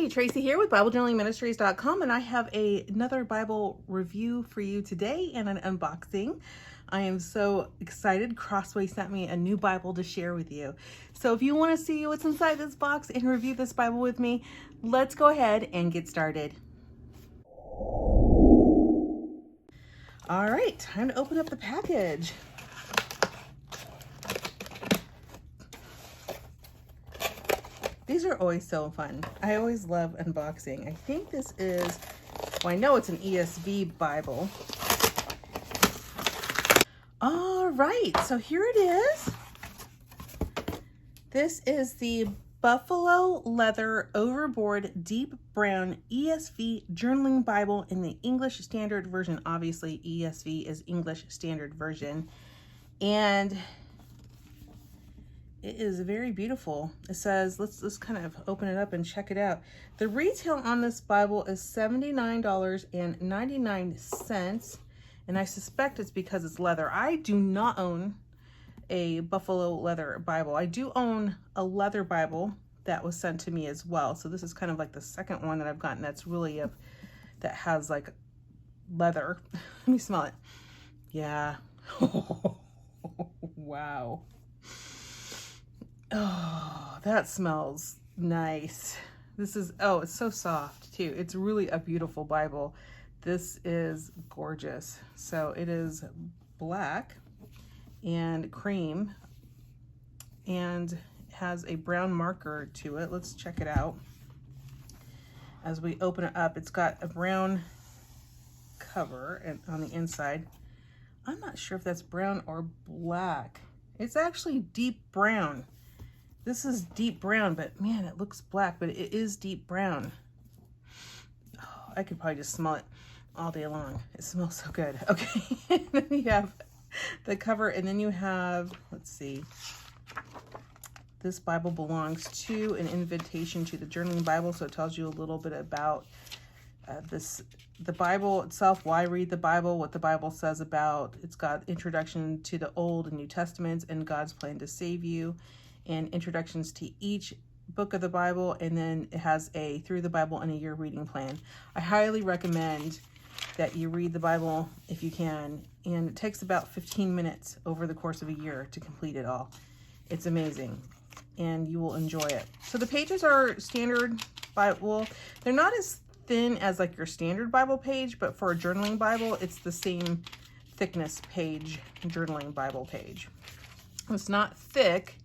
Hi, Tracy here with BibleJournalingMinistries.com, and I have another Bible review for you today and an unboxing. I am so excited. Crossway sent me a new Bible to share with you. So if you want to see what's inside this box and review this Bible with me, let's go ahead and get started. All right, time to open up the package. These are always so fun. I always love unboxing. I think this is, well, I know it's an ESV Bible. All right, so here it is. This is the Buffalo Leather Overboard Deep Brown ESV Journaling Bible in the English Standard Version. Obviously, ESV is English Standard Version. And it is very beautiful. It says, let's kind of open it up and check it out. The retail on this Bible is $79.99, and I suspect it's because it's leather. I do not own a buffalo leather Bible. I do own a leather Bible that was sent to me as well. So this is kind of like the second one that I've gotten that's really that has like leather. Let me smell it. Yeah. Wow. Oh, that smells nice. This is, oh, it's so soft too. It's really a beautiful Bible. This is gorgeous. So it is black and cream and has a brown marker to it. Let's check it out. As we open it up, it's got a brown cover and on the inside. I'm not sure if that's brown or black. It's actually deep brown. This is deep brown, but man, it looks black, but it is deep brown. Oh, I could probably just smell it all day long. It smells so good. Okay, then you have the cover, and then you have, let's see, this Bible belongs to an invitation to the Journaling Bible, so it tells you a little bit about the Bible itself, why read the Bible, what the Bible says about. It's got introduction to the Old and New Testaments and God's plan to save you, and introductions to each book of the Bible, and then it has a through the Bible in a year reading plan. I highly recommend that you read the Bible if you can, and it takes about 15 minutes over the course of a year to complete it all. It's amazing, and you will enjoy it. So the pages are standard Bible. They're not as thin as like your standard Bible page, but for a journaling Bible, it's the same thickness page, journaling Bible page. It's not thick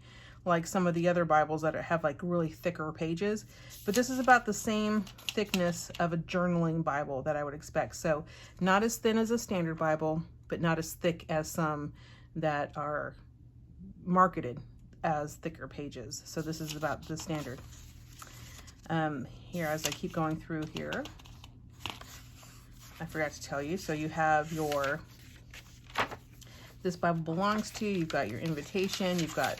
like some of the other Bibles that have like really thicker pages, but this is about the same thickness of a journaling Bible that I would expect. So not as thin as a standard Bible, but not as thick as some that are marketed as thicker pages. So this is about the standard. Here, as I keep going through here, I forgot to tell you, so you have your, this Bible belongs to, you've got your invitation, you've got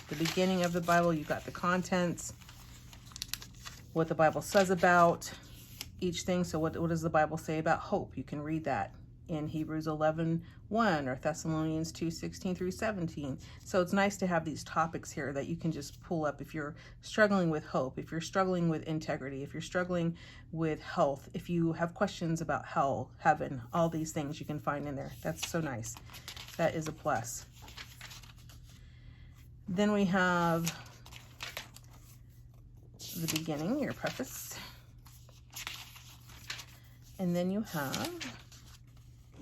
the beginning of the Bible, you've got the contents, what the Bible says about each thing. So what does the Bible say about hope? You can read that in Hebrews 11:1 or Thessalonians 2:16 through 17. So it's nice to have these topics here that you can just pull up if you're struggling with hope, if you're struggling with integrity, if you're struggling with health, if you have questions about hell, heaven, all these things you can find in there. That's so nice. That is a plus. Then we have the beginning, your preface. And then you have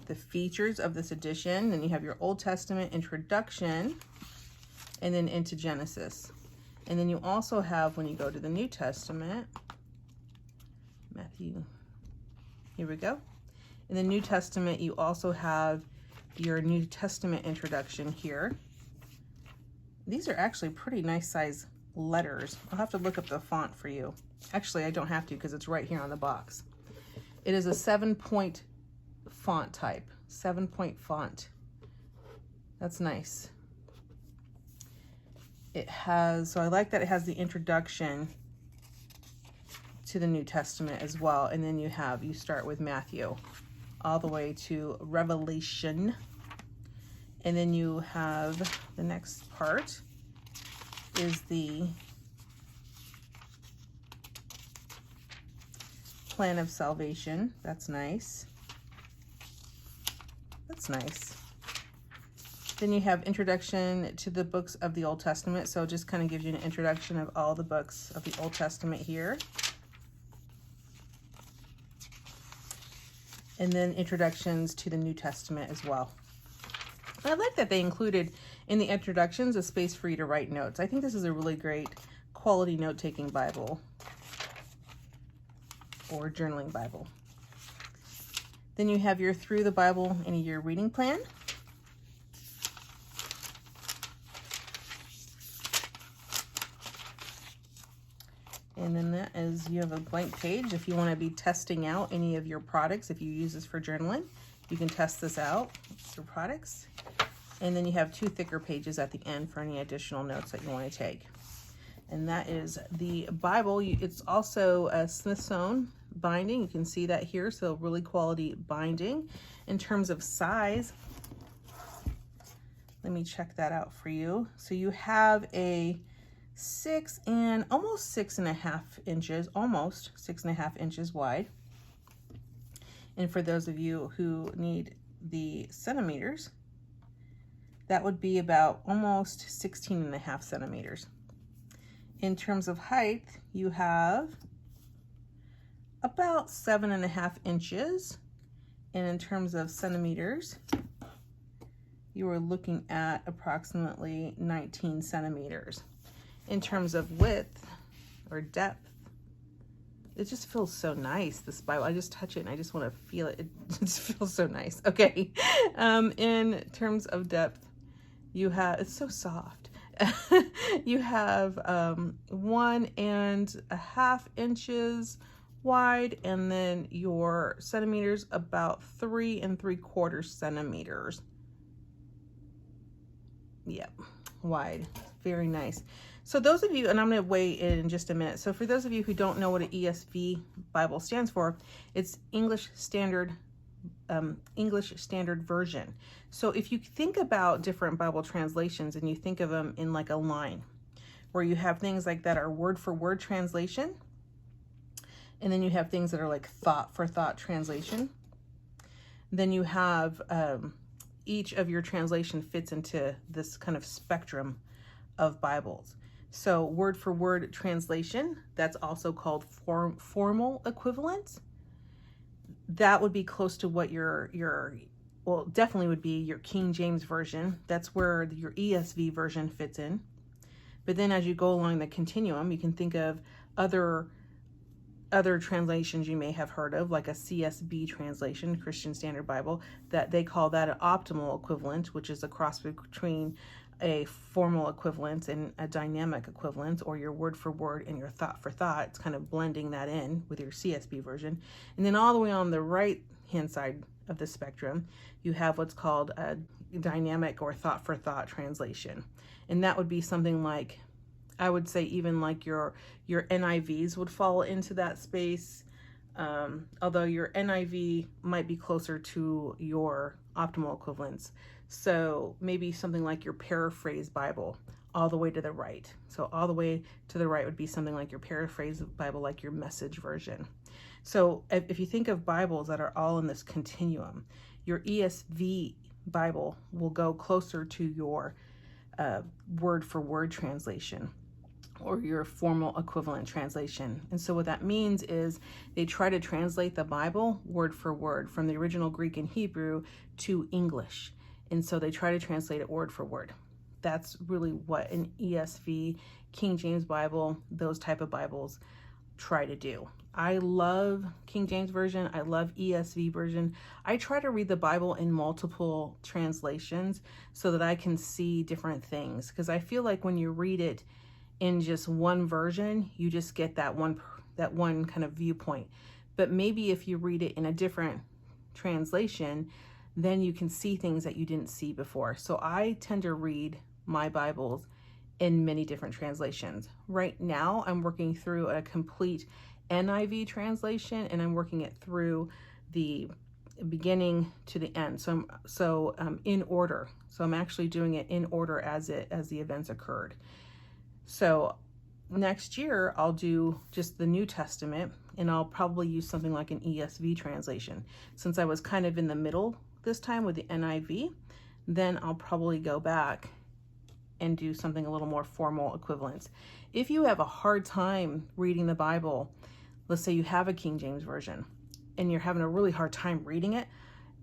the features of this edition. Then you have your Old Testament introduction, and then into Genesis. And then you also have, when you go to the New Testament, Matthew, here we go. In the New Testament, you also have your New Testament introduction here. These are actually pretty nice size letters. I'll have to look up the font for you. Actually, I don't have to because it's right here on the box. It is a 7-point font type, 7-point font. That's nice. It has, so I like that it has the introduction to the New Testament as well. And then you start with Matthew all the way to Revelation. And then you have the next part is the Plan of Salvation. That's nice. That's nice. Then you have Introduction to the Books of the Old Testament. So it just kind of gives you an introduction of all the books of the Old Testament here. And then introductions to the New Testament as well. And I like that they included in the introductions a space for you to write notes. I think this is a really great quality note-taking Bible or journaling Bible. Then you have your Through the Bible in a Year reading plan. And then that is, you have a blank page if you want to be testing out any of your products. If you use this for journaling, you can test this out for products. And then you have 2 thicker pages at the end for any additional notes that you want to take. And that is the Bible. It's also a Smithsonian binding. You can see that here. So really quality binding. In terms of size, let me check that out for you. So you have a 6 and almost 6.5 inches, almost 6.5 inches wide. And for those of you who need the centimeters, that would be about almost 16.5 centimeters. In terms of height, you have about 7.5 inches. And in terms of centimeters, you are looking at approximately 19 centimeters. In terms of width or depth, it just feels so nice, this Bible. I just touch it and I just want to feel it. It just feels so nice. Okay. In terms of depth, you have, it's so soft. You have 1.5 inches wide, and then your centimeters about 3 3/4 centimeters. Yep, wide. Very nice. So those of you, and I'm going to weigh in just a minute. So for those of you who don't know what an ESV Bible stands for, it's English Standard Version. So if you think about different Bible translations and you think of them in like a line, where you have things like that are word for word translation, and then you have things that are like thought for thought translation. Then you have each of your translation fits into this kind of spectrum of Bibles. So word for word translation, that's also called formal equivalence. That would be close to what your well, definitely would be your King James Version. That's where your ESV version fits in. But then as you go along the continuum, you can think of other translations you may have heard of, like a CSB translation, Christian Standard Bible, that they call that an optimal equivalent, which is a cross between a formal equivalence and a dynamic equivalence, or your word for word and your thought for thought. It's kind of blending that in with your CSB version. And then all the way on the right hand side of the spectrum, you have what's called a dynamic or thought for thought translation. And that would be something like, I would say even like your NIVs would fall into that space. Although your NIV might be closer to your optimal equivalence. So maybe something like your paraphrase Bible all the way to the right. So all the way to the right would be something like your paraphrase Bible, like your Message version. So if you think of Bibles that are all in this continuum, your ESV Bible will go closer to your word for word translation, or your formal equivalent translation. And so what that means is they try to translate the Bible word for word from the original Greek and Hebrew to English. And so they try to translate it word for word. That's really what an ESV, King James Bible, those type of Bibles try to do. I love King James Version. I love ESV version. I try to read the Bible in multiple translations so that I can see different things. Because I feel like when you read it in just one version, you just get that one kind of viewpoint. But maybe if you read it in a different translation, then you can see things that you didn't see before. So I tend to read my Bibles in many different translations. Right now, I'm working through a complete NIV translation, and I'm working it through the beginning to the end. So in order. So I'm actually doing it in order as the events occurred. So next year I'll do just the New Testament, and I'll probably use something like an ESV translation. Since I was kind of in the middle this time with the NIV, then I'll probably go back and do something a little more formal equivalence. If you have a hard time reading the Bible, let's say you have a King James Version and you're having a really hard time reading it,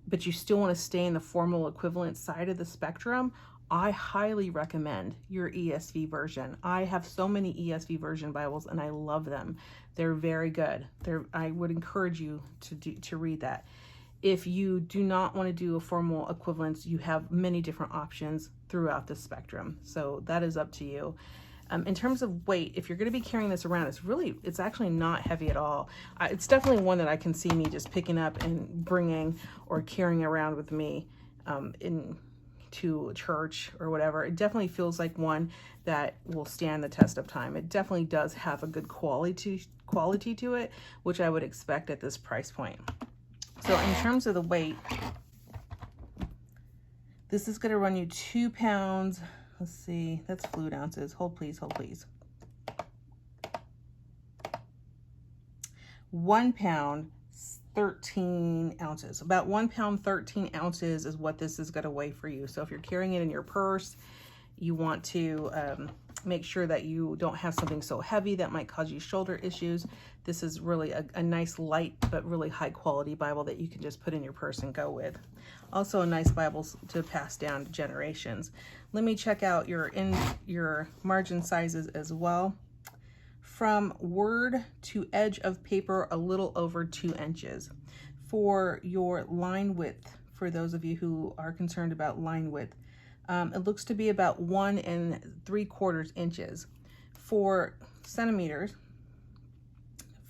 but you still want to stay in the formal equivalent side of the spectrum, I highly recommend your ESV version. I have so many ESV version Bibles and I love them. They're very good. I would encourage you to read that. If you do not want to do a formal equivalence, you have many different options throughout the spectrum. So that is up to you. In terms of weight, if you're going to be carrying this around, it's actually not heavy at all. It's definitely one that I can see me just picking up and bringing or carrying around with me into church or whatever. It definitely feels like one that will stand the test of time. It definitely does have a good quality to it, which I would expect at this price point. So in terms of the weight, this is going to run you 2 pounds. Let's see, that's fluid ounces. Hold please, hold please. 1 pound, 13 ounces. About 1 pound, 13 ounces is what this is going to weigh for you. So if you're carrying it in your purse, you want to make sure that you don't have something so heavy that might cause you shoulder issues. This is really a nice light but really high quality Bible that you can just put in your purse and go with. Also a nice Bible to pass down to generations. Let me check out your margin sizes as well. From word to edge of paper, a little over 2 inches. For your line width, for those of you who are concerned about line width, it looks to be about 1 3/4 inches. For centimeters,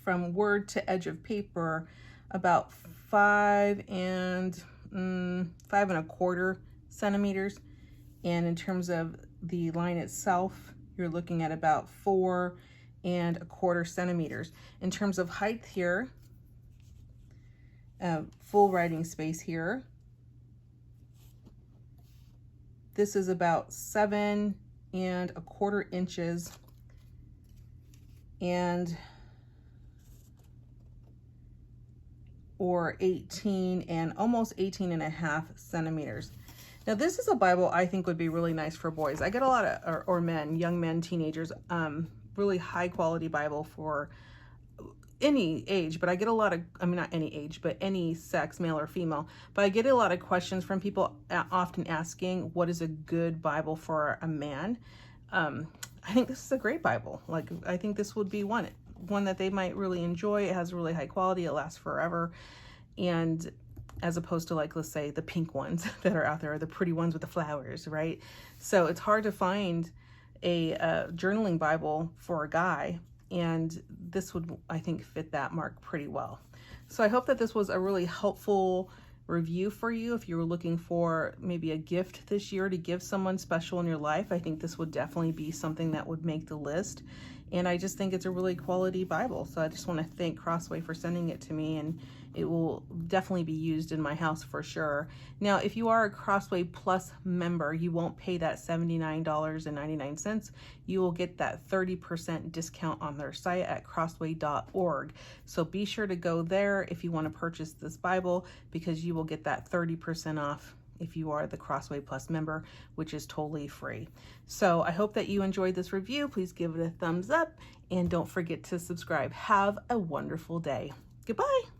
from word to edge of paper, about 5 1/4 centimeters. And in terms of the line itself, you're looking at about 4 1/4 centimeters. In terms of height here, full writing space here, this is about 7 1/4 inches or 18 and almost 18.5 centimeters. Now this is a Bible I think would be really nice for boys. I get a lot of, or men, young men, teenagers, really high quality Bible for any age, but I get a lot of, not any age, but any sex, male or female, but I get a lot of questions from people often asking, what is a good Bible for a man? I think this is a great Bible. Like, I think this would be one that they might really enjoy. It has really high quality. It lasts forever. And as opposed to, like, let's say the pink ones that are out there, or the pretty ones with the flowers, right? So it's hard to find a journaling Bible for a guy, and this would, I think, fit that mark pretty well. So I hope that this was a really helpful review for you. If you were looking for maybe a gift this year to give someone special in your life, I think this would definitely be something that would make the list. And I just think it's a really quality Bible. So I just want to thank Crossway for sending it to me, and it will definitely be used in my house for sure. Now, if you are a Crossway Plus member, you won't pay that $79.99. You will get that 30% discount on their site at crossway.org. So be sure to go there if you want to purchase this Bible, because you will get that 30% off if you are the Crossway Plus member, which is totally free. So I hope that you enjoyed this review. Please give it a thumbs up and don't forget to subscribe. Have a wonderful day. Goodbye.